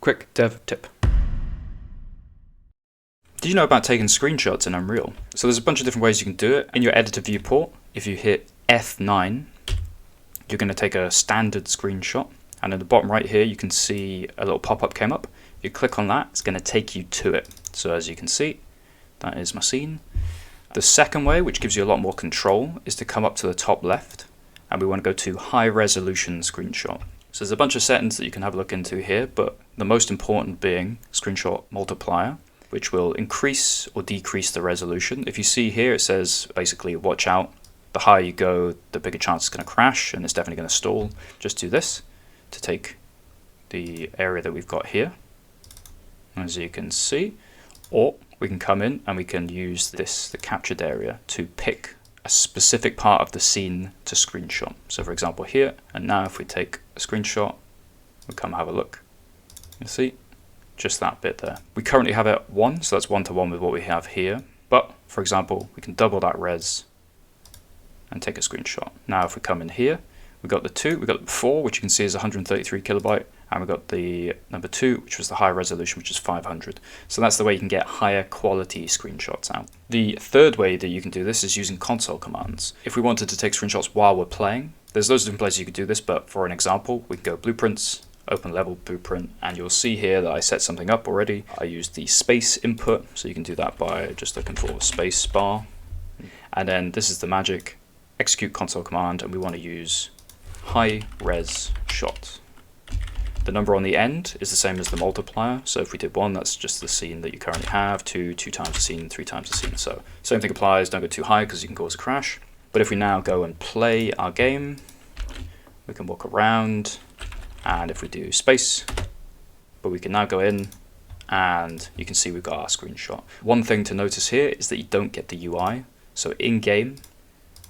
Quick dev tip. Did you know about taking screenshots in Unreal? So there's a bunch of different ways you can do it. In your editor viewport, if you hit F9, you're going to take a standard screenshot. And in the bottom right here, you can see a little pop-up came up. You click on that, it's going to take you to it. So as you can see, that is my scene. The second way, which gives you a lot more control, is to come up to the top left. And we want to go to high resolution screenshot. So there's a bunch of settings that you can have a look into here, but the most important being screenshot multiplier, which will increase or decrease the resolution. If you see here, it says basically watch out. The higher you go, the bigger chance it's going to crash, and it's definitely going to stall. Just do this to take the area that we've got here, as you can see. Or we can come in and we can use this, the captured area, to pick a specific part of the scene to screenshot. So for example here, and now if we take a screenshot, we'll come have a look. You see, just that bit there. We currently have it at 1, so that's 1-to-1 with what we have here. But for example, we can double that res and take a screenshot. Now if we come in here, we've got the 2, we've got the 4, which you can see is 133 kilobyte, and we've got the number 2, which was the high resolution, which is 500. So that's the way you can get higher quality screenshots out. The third way that you can do this is using console commands. If we wanted to take screenshots while we're playing, there's loads of different places you could do this, but for an example, we can go blueprints, open level blueprint, and you'll see here that I set something up already. I used the space input, so you can do that by just looking for space bar. And then this is the magic execute console command, and we want to use high res shot. The number on the end is the same as the multiplier, so if we did 1, that's just the scene that you currently have, 2 times the scene, 3 times the scene. So same thing applies, don't go too high because you can cause a crash. But if we now go and play our game, we can walk around, and if we do space, but we can now go in and you can see we've got our screenshot. One thing to notice here is that you don't get the UI. So in game,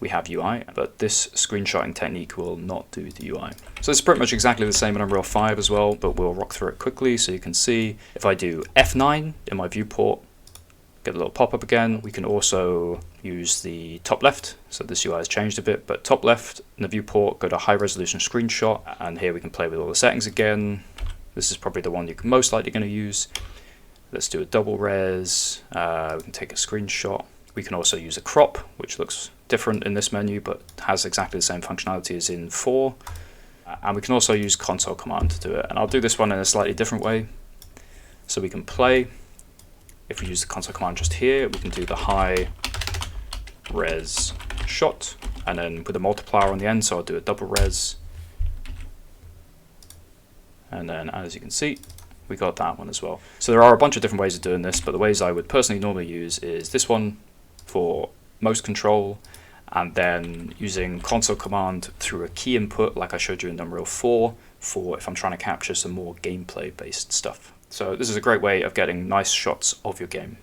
we have UI, but this screenshotting technique will not do the UI. So it's pretty much exactly the same in Unreal 5 as well, but we'll rock through it quickly so you can see. If I do F9 in my viewport, get a little pop-up again. We can also use the top left, so this UI has changed a bit, but top left in the viewport, go to high resolution screenshot, and here we can play with all the settings again. This is probably the one you're most likely going to use. Let's do a double res, we can take a screenshot. We can also use a crop, which looks different in this menu, but has exactly the same functionality as in 4. And we can also use console command to do it. And I'll do this one in a slightly different way. So we can play. If we use the console command just here, we can do the high res shot, and then with a multiplier on the end, so I'll do a double res. And then as you can see, we got that one as well. So there are a bunch of different ways of doing this, but the ways I would personally normally use is this one for most control, and then using console command through a key input like I showed you in Unreal 4 for if I'm trying to capture some more gameplay based stuff. So this is a great way of getting nice shots of your game.